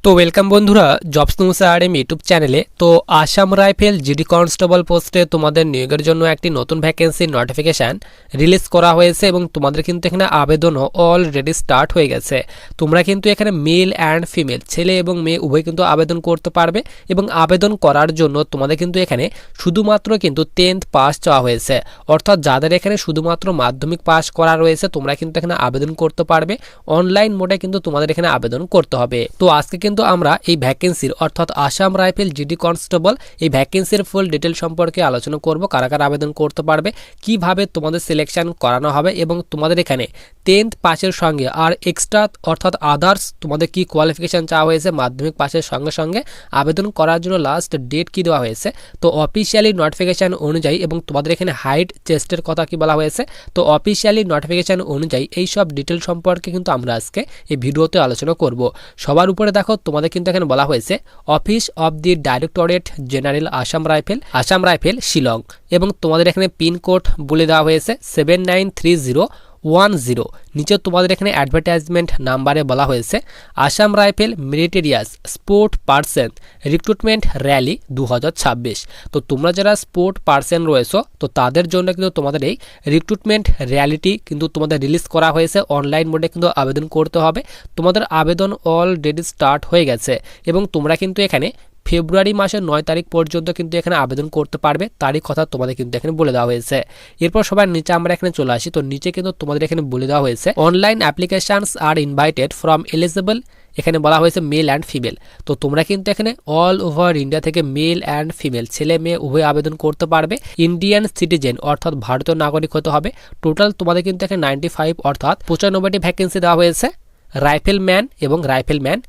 তো ওয়েলকাম বন্ধুরা jobs news RM YouTube চ্যানেলে। তো আসাম রাইফেল জিডি কনস্টেবল পোস্টে তোমাদের নিয়োগের জন্য একটি নতুন ভ্যাকেন্সির নোটিফিকেশান রিলিজ করা হয়েছে এবং তোমাদের কিন্তু এখানে আবেদনও অলরেডি স্টার্ট হয়ে গেছে। তোমরা কিন্তু এখানে মেল অ্যান্ড ফিমেল, ছেলে এবং মেয়ে উভয় কিন্তু আবেদন করতে পারবে এবং আবেদন করার জন্য তোমাদের কিন্তু এখানে শুধুমাত্র কিন্তু 10th পাস চাওয়া হয়েছে। অর্থাৎ যাদের এখানে শুধুমাত্র মাধ্যমিক পাস করা রয়েছে তোমরা কিন্তু এখানে আবেদন করতে পারবে। অনলাইন মোডে কিন্তু তোমাদের এখানে আবেদন করতে হবে। তো আজকে কিন্তু আমরা এই ভ্যাকেন্সির অর্থাৎ আসাম রাইফেল জিডি কনস্টেবল এই ভ্যাকেন্সির ফুল ডিটেল সম্পর্কে আলোচনা করব। কারা কারা আবেদন করতে পারবে, কিভাবে তোমাদের সিলেকশন করানো হবে এবং তোমাদের এখানে 10th পাসের সঙ্গে আর এক্সট্রা অর্থাৎ আদার্স তোমাদের কি কোয়ালিফিকেশন চাওয়া হয়েছে মাধ্যমিক পাসের সঙ্গে সঙ্গে আবেদন করার জন্য লাস্ট ডেট কি দেওয়া হয়েছে, তো অফিসিয়ালি নোটিফিকেশন অনুযায়ী এবং তোমাদের এখানে হাইট চেস্টের কথা কি বলা হয়েছে, তো অফিসিয়ালি নোটিফিকেশন অনুযায়ী এই সব ডিটেল সম্পর্কে কিন্তু আমরা আজকে এই ভিডিওতে আলোচনা করব। সবার উপরে দেখো তোমাদের কিন্তু এখানে বলা হয়েছে office of the directorate general Assam rifle Shillong এবং তোমাদের এখানে পিন কোড বলে দেওয়া হয়েছে 793010। নিচে তোমাদের এখানে অ্যাডভার্টাইজমেন্ট নাম্বারে বলা হয়েছে Assam rifle মেরিটেরিয়াস sport person recruitment rally 2026। তো তোমরা যারা স্পোর্ট পার্সন রয়েছো তো তাদের জন্য কিন্তু তোমাদের এই রিক্রুটমেন্ট র্যালিটি কিন্তু তোমাদের রিলিজ করা হয়েছে। অনলাইন মোডে কিন্তু আবেদন করতে হবে। তোমাদের আবেদন অলরেডি স্টার্ট হয়ে গেছে এবং তোমরা কিন্তু এখানে ফেব্রুয়ারি মাসের 9 তারিখ পর্যন্ত কিন্তু এখানে আবেদন করতে পারবে। তারিখ কথা তোমাদের কিন্তু এখানে বলে দেওয়া হয়েছে। এরপর সবার নিচে আমরা এখানে চলে আসি। তো নিচে কিন্তু তোমাদের এখানে বলে দেওয়া হয়েছে online applications are invited from eligible, এখানে বলা হয়েছে মেল অ্যান্ড ফিমেল। তো তোমরা কিন্তু এখানে অল ওভার ইন্ডিয়া থেকে মেল অ্যান্ড ফিমেল ছেলে মেয়ে উভয় আবেদন করতে পারবে। ইন্ডিয়ান সিটিজেন অর্থাৎ ভারতীয় নাগরিক হতে হবে। টোটাল তোমাদের কিন্তু এখানে 95 অর্থাৎ 95টি ভ্যাকেন্সি দেওয়া হয়েছে রাইফেলম্যান এবং রাইফেলম্যান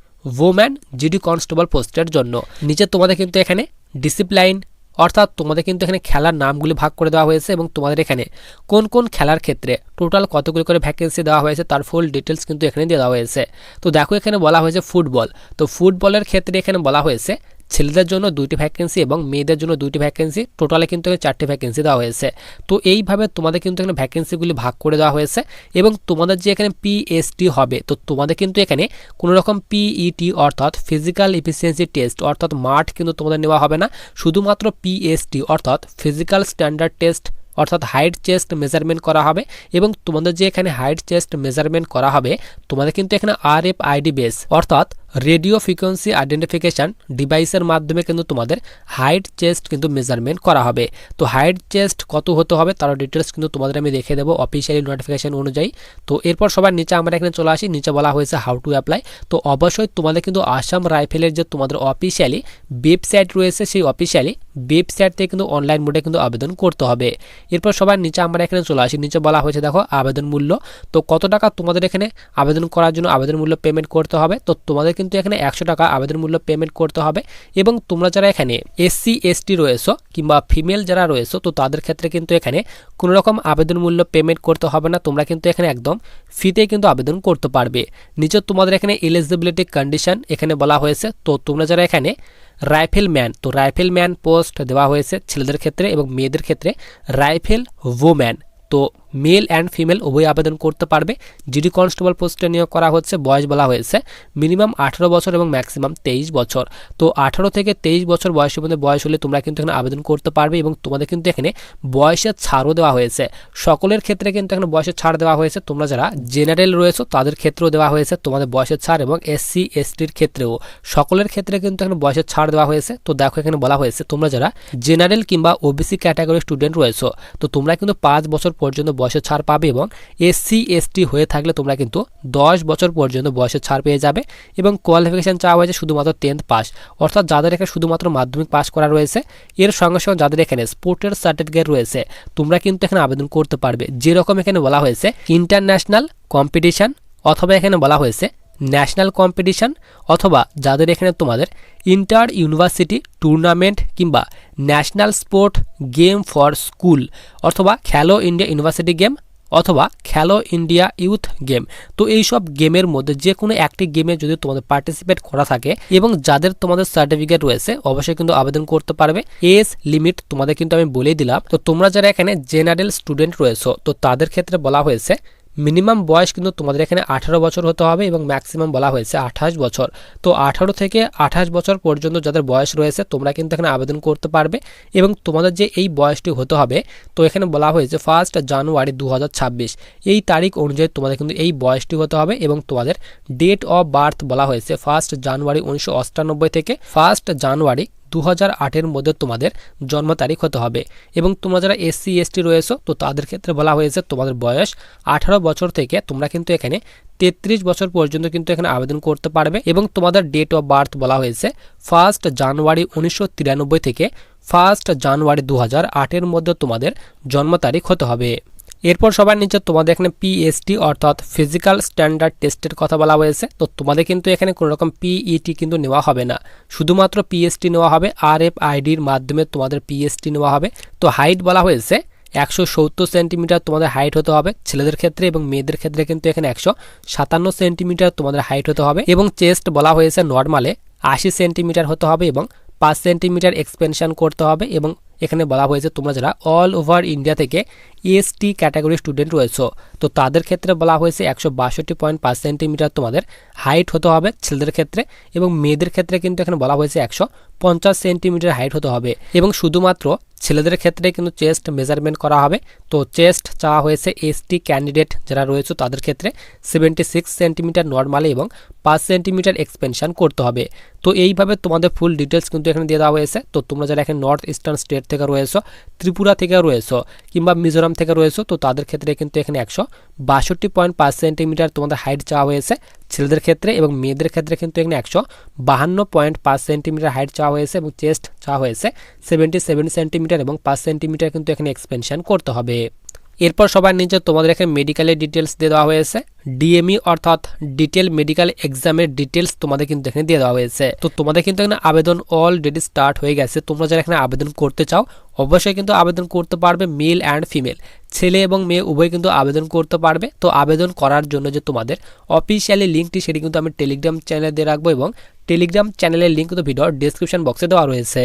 ওম্যান জিডি কনস্টেবল পোস্টের জন্য। নিচে তোমাদের কিন্তু এখানে ডিসিপ্লাইন অর্থাৎ তোমাদের কিন্তু এখানে খেলার নামগুলি ভাগ করে দেওয়া হয়েছে এবং তোমাদের এখানে কোন কোন খেলার ক্ষেত্রে টোটাল কতগুলি করে ভ্যাকেন্সি দেওয়া হয়েছে তার ফুল ডিটেলস কিন্তু এখানে দেওয়া হয়েছে। তো দেখো এখানে বলা হয়েছে ফুটবল। তো ফুটবলের ক্ষেত্রে এখানে বলা হয়েছে ছেলেদের জন্য 2টি ভ্যাকেন্সি এবং মেয়েদের জন্য 2টি ভ্যাকেন্সি, টোটালে কিন্তু 4টি ভ্যাকেন্সি দেওয়া হয়েছে। তো এইভাবে তোমাদের কিন্তু এখানে ভ্যাকেন্সিগুলি ভাগ করে দেওয়া হয়েছে এবং তোমাদের যে এখানে পিএসটি হবে তো তোমাদের কিন্তু এখানে কোনো রকম পিইটি অর্থাৎ ফিজিক্যাল এফিসিয়েন্সি টেস্ট অর্থাৎ মাঠ কিন্তু তোমাদের নেওয়া হবে না। শুধুমাত্র পিএসটি অর্থাৎ ফিজিক্যাল স্ট্যান্ডার্ড টেস্ট অর্থাৎ হাইট চেস্ট মেজারমেন্ট করা হবে এবং তোমাদের যে এখানে হাইট চেস্ট মেজারমেন্ট করা হবে তোমাদের কিন্তু এখানে আরএফআইডি বেস অর্থাৎ রেডিও ফ্রিকোয়েন্সি আইডেন্টিফিকেশন ডিভাইসের মাধ্যমে কিন্তু তোমাদের হাইট চেস্ট কিন্তু মেজারমেন্ট করা হবে। তো হাইট চেস্ট কত হতে হবে তার ডিটেলস কিন্তু তোমাদের আমি দেখে দেবো অফিসিয়ালি নোটিফিকেশন অনুযায়ী। তো এরপর সবার নিচে আমরা এখানে চলে আসি। নিচে বলা হয়েছে হাউ টু অ্যাপ্লাই। তো অবশ্যই তোমাদের কিন্তু আসাম রাইফেলের যে তোমাদের অফিসিয়ালি ওয়েবসাইট রয়েছে সেই অফিসিয়ালি ওয়েবসাইট থেকে কিন্তু অনলাইন মোডে কিন্তু আবেদন করতে হবে। এরপর সবার নিচে আমরা এখানে চলে আসি। নিচে বলা হয়েছে দেখো আবেদন মূল্য। তো কত টাকা তোমাদের এখানে আবেদন করার জন্য আবেদন মূল্য পেমেন্ট করতে হবে, তো তোমাদের কিন্তু এখানে 100 টাকা আবেদন মূল্য পেমেন্ট করতে হবে। এবং তোমরা যারা এখানে এসসি এসটি রয়েছো কিংবা ফিমেল যারা রয়েছো তো তাদের ক্ষেত্রে কিন্তু এখানে কোনো রকম আবেদন মূল্য পেমেন্ট করতে হবে না। তোমরা কিন্তু এখানে একদম ফ্রিতে কিন্তু আবেদন করতে পারবে। নিচে তোমাদের এখানে এলিজিবিলিটি কন্ডিশন এখানে বলা হয়েছে। তো তোমরা যারা এখানে রাইফেলম্যান তো রাইফেলম্যান পোস্ট দেওয়া হয়েছে ছেলেদের ক্ষেত্রে এবং মেয়েদের ক্ষেত্রে রাইফেল ওম্যান। তো মেল অ্যান্ড ফিমেল উভয় আবেদন করতে পারবে। জিডি কনস্টেবল পোস্টে নিয়োগ করা হচ্ছে। বয়স বলা হয়েছে মিনিমাম 18 বছর এবং ম্যাক্সিমাম 23 বছর। তো 18 থেকে 23 বছর বয়সের মধ্যে বয়স হলে তোমরা কিন্তু এখানে আবেদন করতে পারবে এবং তোমাদের কিন্তু এখানে বয়সের ছাড়ও দেওয়া হয়েছে। সকলের ক্ষেত্রে কিন্তু এখানে বয়সের ছাড় দেওয়া হয়েছে। তোমরা যারা জেনারেল রয়েছে তাদের ক্ষেত্রেও দেওয়া হয়েছে তোমাদের বয়সের ছাড় এবং এসসি এসটির ক্ষেত্রেও সকলের ক্ষেত্রে কিন্তু এখানে বয়সের ছাড় দেওয়া হয়েছে। তো দেখো এখানে বলা হয়েছে তোমরা যারা জেনারেল কিংবা ওবিসি ক্যাটাগরির স্টুডেন্ট রয়েছে তো তোমরা কিন্তু 5 বছর পর্যন্ত বয়সের ছাড় পাবে এবং এসসি এসটি হয়ে থাকলে তোমরা কিন্তু 10 বছর পর্যন্ত বয়সের ছাড় পেয়ে যাবে। এবং কোয়ালিফিকেশন চাওয়া হয়েছে শুধুমাত্র 10th পাস অর্থাৎ যাদের এখানে শুধুমাত্র মাধ্যমিক পাস করা রয়েছে। এর সঙ্গে সঙ্গে যাদের এখানে স্পোর্টের সার্টিফিকেট রয়েছে তোমরা কিন্তু এখানে আবেদন করতে পারবে। যেরকম এখানে বলা হয়েছে ইন্টারন্যাশনাল কম্পিটিশন অথবা এখানে বলা হয়েছে ন্যাশনাল কম্পিটিশন অথবা যাদের এখানে তোমাদের ইন্টার ইউনিভার্সিটি টুর্নামেন্ট কিংবা national sport game for school অথবা খেলো ইন্ডিয়া ইউনিভার্সিটি গেম অথবা খেলো ইন্ডিয়া ইউথ গেম। তো এই সব গেমের মধ্যে যে কোনো একটি গেমে যদি তোমাদের পার্টিসিপেট করা থাকে এবং যাদের তোমাদের সার্টিফিকেট রয়েছে অবশ্যই কিন্তু আবেদন করতে পারবে। এজ লিমিট তোমাদের কিন্তু আমি বলেই দিলাম। তো তোমরা যারা এখানে জেনারেল স্টুডেন্ট রয়েছে তো তাদের ক্ষেত্রে বলা হয়েছে মিনিমাম বয়স কিন্তু তোমাদের এখানে 18 বছর হতে হবে এবং ম্যাক্সিমাম বলা হয়েছে 28 বছর। তো 18 থেকে 28 বছর পর্যন্ত যাদের বয়স রয়েছে তোমরা কিন্তু এখানে আবেদন করতে পারবে এবং তোমাদের যে এই বয়সটি হতে হবে তো এখানে বলা হয়েছে 1 জানুয়ারি 2026 এই তারিখ অনুযায়ী তোমাদের কিন্তু এই বয়সটি হতে হবে এবং তোমাদের ডেট অফ বার্থ বলা হয়েছে 1 জানুয়ারি 1998 থেকে 1 জানুয়ারি 2008 মধ্যে তোমাদের জন্ম তারিখ হতে হবে। এবং তোমরা যারা SC ST রয়েছো তো তাদের ক্ষেত্রে বলা হয়েছে তোমাদের বয়স 18 বছর থেকে তোমরা কিন্তু এখানে 33 বছর পর্যন্ত কিন্তু এখানে আবেদন করতে পারবে এবং তোমাদের ডেট অফ বার্থ বলা হয়েছে 1 জানুয়ারি 1993 থেকে 1 জানুয়ারি 2008 মধ্যে তোমাদের জন্ম তারিখ হতে হবে। এরপর সবার নিচে তোমাদের এখানে PST অর্থাৎ ফিজিক্যাল স্ট্যান্ডার্ড টেস্টের কথা বলা হয়েছে। তো তোমাদের কিন্তু এখানে কোনো রকম PET কিন্তু নেওয়া হবে না, শুধুমাত্র PST নেওয়া হবে। RFIDর মাধ্যমে তোমাদের PST নেওয়া হবে। তো হাইট বলা হয়েছে 170 সেন্টিমিটার তোমাদের হাইট হতে হবে ছেলেদের ক্ষেত্রে এবং মেয়েদের ক্ষেত্রে কিন্তু এখানে 157 সেন্টিমিটার তোমাদের হাইট হতে হবে এবং চেস্ট বলা হয়েছে নর্মালে 80 সেন্টিমিটার হতে হবে এবং 5 সেন্টিমিটার এক্সপেনশন করতে হবে। এবং এখানে বলা হয়েছে তোমরা যারা অল ওভার ইন্ডিয়া থেকে ST ক্যাটাগরি স্টুডেন্ট রয়েছে তো তাদের ক্ষেত্রে বলা হয়েছে 162.5 সেন্টিমিটার তোমাদের হাইট হতে হবে ছেলেদের ক্ষেত্রে এবং মেয়েদের ক্ষেত্রে কিন্তু এখানে বলা হয়েছে 150 সেন্টিমিটার হাইট হতে হবে এবং শুধুমাত্র ছেলেদের ক্ষেত্রে কিন্তু চেস্ট মেজারমেন্ট করা হবে। তো চেস্ট চাওয়া হয়েছে ST ক্যান্ডিডেট যারা রয়েছে তাদের ক্ষেত্রে 76 সেন্টিমিটার নর্মালি এবং 5 সেন্টিমিটার এক্সপেনশন করতে হবে। তো এইভাবে তোমাদের ফুল ডিটেলস কিন্তু এখানে দিয়ে দেওয়া হয়েছে। তো তোমরা যারা এখানে নর্থ ইস্টার্ন স্টেট থেকে রয়েছো, ত্রিপুরা থেকে রয়েছো কিংবা মিজোরাম থেকে রয়েছো তো তাদের ক্ষেত্রে কিন্তু এখানে 162.5 সেন্টিমিটার তোমাদের হাইট চাওয়া হয়েছে ছেলেদের ক্ষেত্রে এবং মেয়েদের ক্ষেত্রে কিন্তু এখানে 152.5 সেন্টিমিটার হাইট চাওয়া হয়েছে এবং চেস্ট চাওয়া হয়েছে 77 সেন্টিমিটার এবং 5 সেন্টিমিটার কিন্তু এখানে এক্সপেনশন করতে হবে। এরপর সবার নিচে তোমাদের এখানে মেডিকেলের ডিটেলস দিয়ে দেওয়া হয়েছে। DME অর্থাৎ ডিটেল মেডিকেল এক্সামের ডিটেলস তোমাদের কিন্তু এখানে দিয়ে দেওয়া হয়েছে। তো তোমাদের কিন্তু এখানে আবেদন অলরেডি স্টার্ট হয়ে গেছে। তোমরা যারা এখানে আবেদন করতে চাও অবশ্যই কিন্তু আবেদন করতে পারবে, মেল অ্যান্ড ফিমেল ছেলে এবং মেয়ে উভয় কিন্তু আবেদন করতে পারবে। তো আবেদন করার জন্য যে তোমাদের অফিসিয়ালি লিঙ্কটি সেটি কিন্তু আমি টেলিগ্রাম চ্যানেলে দিয়ে রাখবো এবং টেলিগ্রাম চ্যানেলের লিঙ্ক কিন্তু ভিডিওর ডেসক্রিপশন বক্সে দেওয়া রয়েছে।